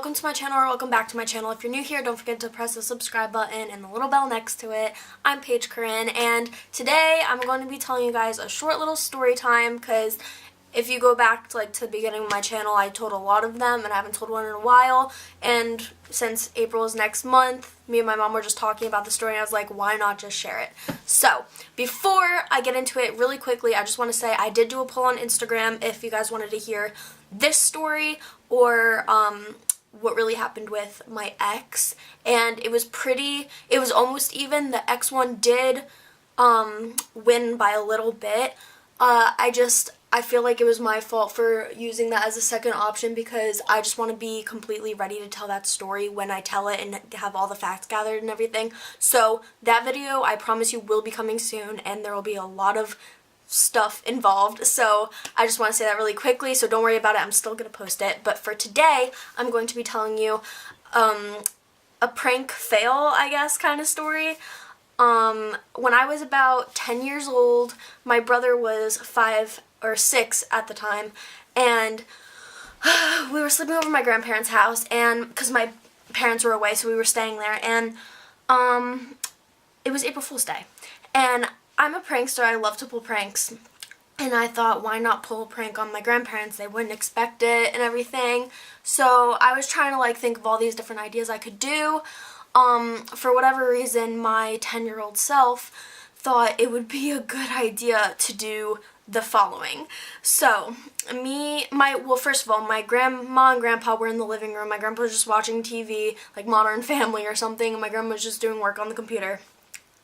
welcome to my channel, or welcome back to my channel. If you're new here, don't forget to press the subscribe button and the little bell next to it. I'm Paige Corinne, and today I'm going to be telling you guys a short little story time, because if you go back to, to the beginning of my channel, I told a lot of them, and I haven't told one in a while, and since April is next month, me and my mom were just talking about the story, and I was like, why not just share it? So, before I get into it really quickly, I just want to say I did do a poll on Instagram if you guys wanted to hear this story or what really happened with my ex, and it was almost even. The ex one did win by a little bit. I feel like it was my fault for using that as a second option, because I just want to be completely ready to tell that story when I tell it and have all the facts gathered and everything. So that video, I promise you, will be coming soon, and there will be a lot of stuff involved. So I just want to say that really quickly, so don't worry about it. I'm still going to post it. But for today, I'm going to be telling you a prank fail, I guess, kind of story. When I was about 10 years old, my brother was 5 or 6 at the time, and we were sleeping over my grandparents' house, and because my parents were away, so we were staying there, and it was April Fool's Day, and I'm a prankster. I love to pull pranks, and I thought, why not pull a prank on my grandparents? They wouldn't expect it and everything. So I was trying to think of all these different ideas I could do. For whatever reason, my 10-year-old self thought it would be a good idea to do the following. So, first of all, my grandma and grandpa were in the living room. My grandpa was just watching TV, like Modern Family or something, and my grandma was just doing work on the computer.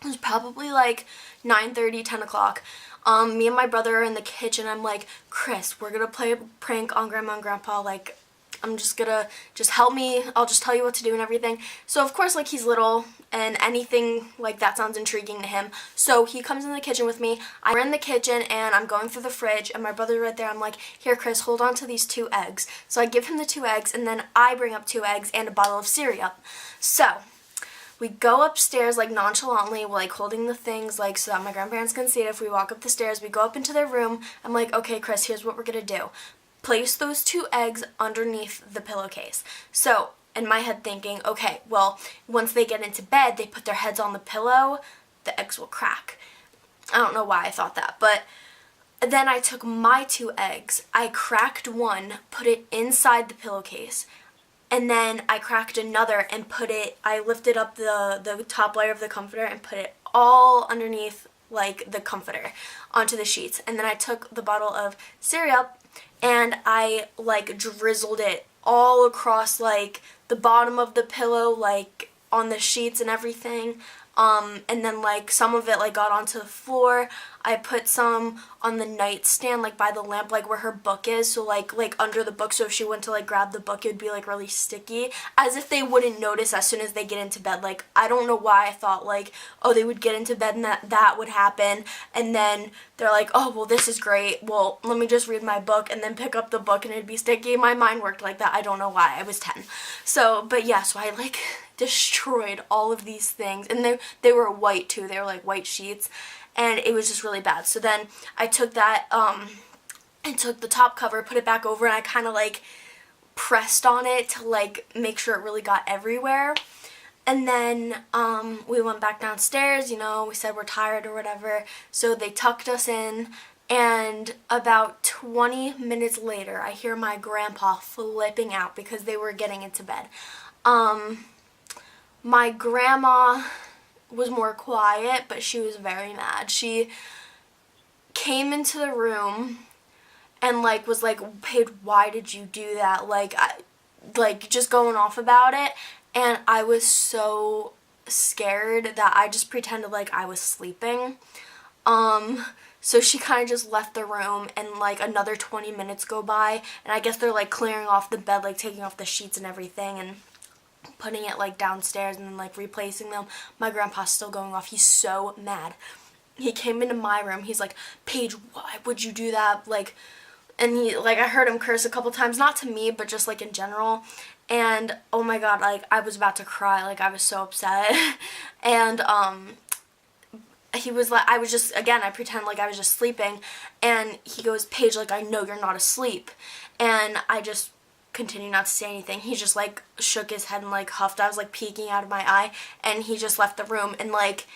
It was probably 9:30, 10 o'clock. Me and my brother are in the kitchen. I'm like, Chris, we're gonna play a prank on grandma and grandpa. I'm just gonna, help me, I'll just tell you what to do and everything. So of course, he's little, and anything like that sounds intriguing to him. So he comes in the kitchen with me. We're in the kitchen, and I'm going through the fridge, and my brother's right there. I'm like, here, Chris, hold on to these 2 eggs. So I give him the 2 eggs, and then I bring up 2 eggs and a bottle of cereal. So we go upstairs, nonchalantly, holding the things, so that my grandparents can see it. If we walk up the stairs, we go up into their room. I'm like, okay, Chris, here's what we're gonna do. Place those 2 eggs underneath the pillowcase. So, in my head thinking, okay, well, once they get into bed, they put their heads on the pillow, the eggs will crack. I don't know why I thought that, but then I took my 2 eggs, I cracked one, put it inside the pillowcase, and then I cracked another and I lifted up the top layer of the comforter and put it all underneath, the comforter, onto the sheets. And then I took the bottle of cereal and I drizzled it all across the bottom of the pillow, on the sheets and everything. And then some of it got onto the floor. I put some on the nightstand, by the lamp, where her book is, so under the book, so if she went to grab the book, it would be really sticky, as if they wouldn't notice as soon as they get into bed. I don't know why I thought oh, they would get into bed and that would happen, and then they're like, oh, well, this is great, well, let me just read my book and then pick up the book and it'd be sticky. My mind worked like that. I don't know why. I was 10. So, but yeah, so I destroyed all of these things, and they were white too. They were white sheets, and it was just really bad. So then I took that, I took the top cover, put it back over, and I kind of pressed on it to make sure it really got everywhere. And then we went back downstairs, we said we're tired or whatever, so they tucked us in, and about 20 minutes later, I hear my grandpa flipping out because they were getting into bed. My grandma was more quiet, but she was very mad. She came into the room and was Paige, why did you do that? Just going off about it, and I was so scared that I just pretended I was sleeping. So she kind of just left the room, and another 20 minutes go by, and I guess they're clearing off the bed, taking off the sheets and everything, and putting it downstairs, and then replacing them. My grandpa's still going off. He's so mad. He came into my room. He's like, Paige, why would you do that? And he, I heard him curse a couple times, not to me, but just in general. And oh my god, I was about to cry. I was so upset. And he was I was just, again, I pretend I was just sleeping, and he goes, Paige, I know you're not asleep. And I just continue not to say anything. He just like shook his head and like huffed. I was like peeking out of my eye, and he just left the room. And like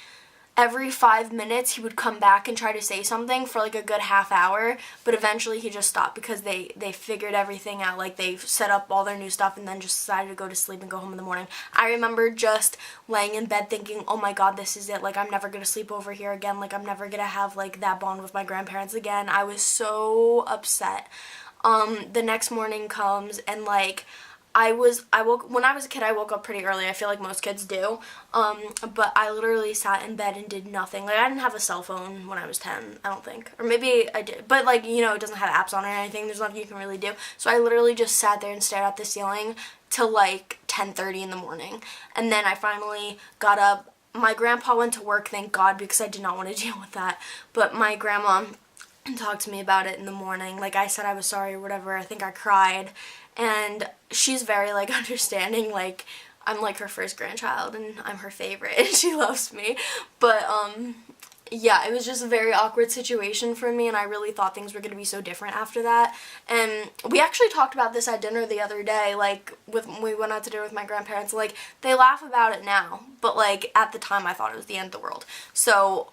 every 5 minutes he would come back and try to say something for like a good half hour, but eventually he just stopped because they figured everything out. Like they set up all their new stuff and then just decided to go to sleep and go home in the morning. I remember just laying in bed thinking, oh my god, this is it. Like I'm never gonna sleep over here again. Like I'm never gonna have like that bond with my grandparents again. I was so upset. The next morning comes, and like when I was a kid, I woke up pretty early. I feel like most kids do. But I literally sat in bed and did nothing. Like I didn't have a cell phone when I was 10, I don't think. Or maybe I did. But like, you know, it doesn't have apps on it or anything. There's nothing you can really do. So I literally just sat there and stared at the ceiling till like 10:30 in the morning. And then I finally got up. My grandpa went to work, thank God, because I did not want to deal with that. But my grandma talked to me about it in the morning. Like I said I was sorry or whatever. I think I cried. And she's very like understanding. Like I'm like her first grandchild and I'm her favorite and she loves me. But yeah, it was just a very awkward situation for me, and I really thought things were going to be so different after that. And we actually talked about this at dinner the other day, like when we went out to dinner with my grandparents. Like they laugh about it now, but like at the time I thought it was the end of the world. So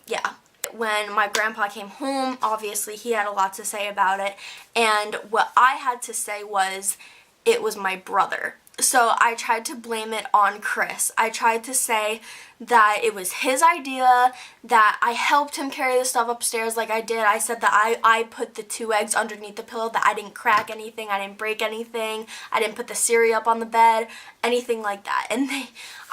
yeah. When my grandpa came home, obviously he had a lot to say about it, and what I had to say was it was my brother. So I tried to blame it on Chris. I tried to say that it was his idea, that I helped him carry the stuff upstairs like I did. I said that I put the 2 eggs underneath the pillow, that I didn't crack anything, I didn't break anything, I didn't put the cereal up on the bed, anything like that. And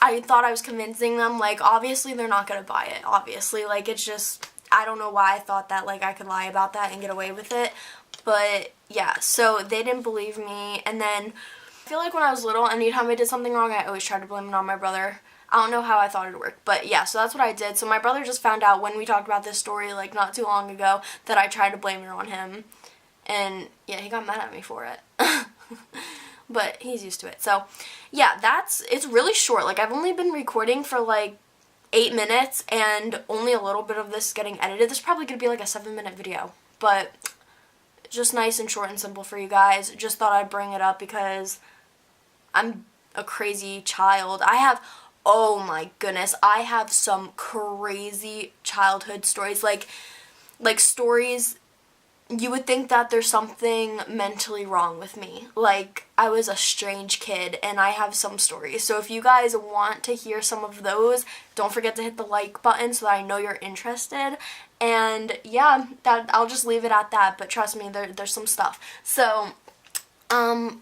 I thought I was convincing them. Like obviously they're not going to buy it, obviously. Like it's just, I don't know why I thought that like I could lie about that and get away with it. But yeah, so they didn't believe me. And then I feel like when I was little, anytime I did something wrong, I always tried to blame it on my brother. I don't know how I thought it would work, but yeah, so that's what I did. So my brother just found out when we talked about this story like not too long ago that I tried to blame it on him, and yeah, he got mad at me for it. But he's used to it. So yeah, it's really short. Like I've only been recording for like 8 minutes, and only a little bit of this is getting edited. This is probably gonna be like a 7-minute video, but just nice and short and simple for you guys. Just thought I'd bring it up because I'm a crazy child. Oh my goodness, I have some crazy childhood stories. Like stories, you would think that there's something mentally wrong with me. Like, I was a strange kid, and I have some stories. So if you guys want to hear some of those, don't forget to hit the like button so that I know you're interested. And yeah, I'll just leave it at that, but trust me, there's some stuff. So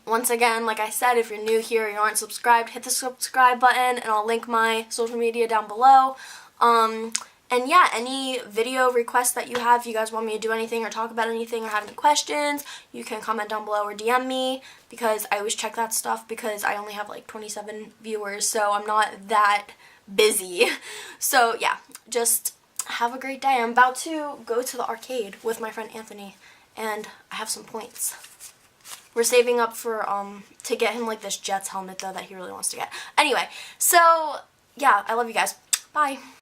once again, like I said, if you're new here and you aren't subscribed, hit the subscribe button, and I'll link my social media down below. And yeah, any video requests that you have, if you guys want me to do anything or talk about anything or have any questions, you can comment down below or DM me, because I always check that stuff because I only have like 27 viewers, so I'm not that busy. So yeah, just have a great day. I'm about to go to the arcade with my friend Anthony, and I have some points. We're saving up for, to get him like this Jets helmet though that he really wants to get. Anyway, so yeah, I love you guys. Bye.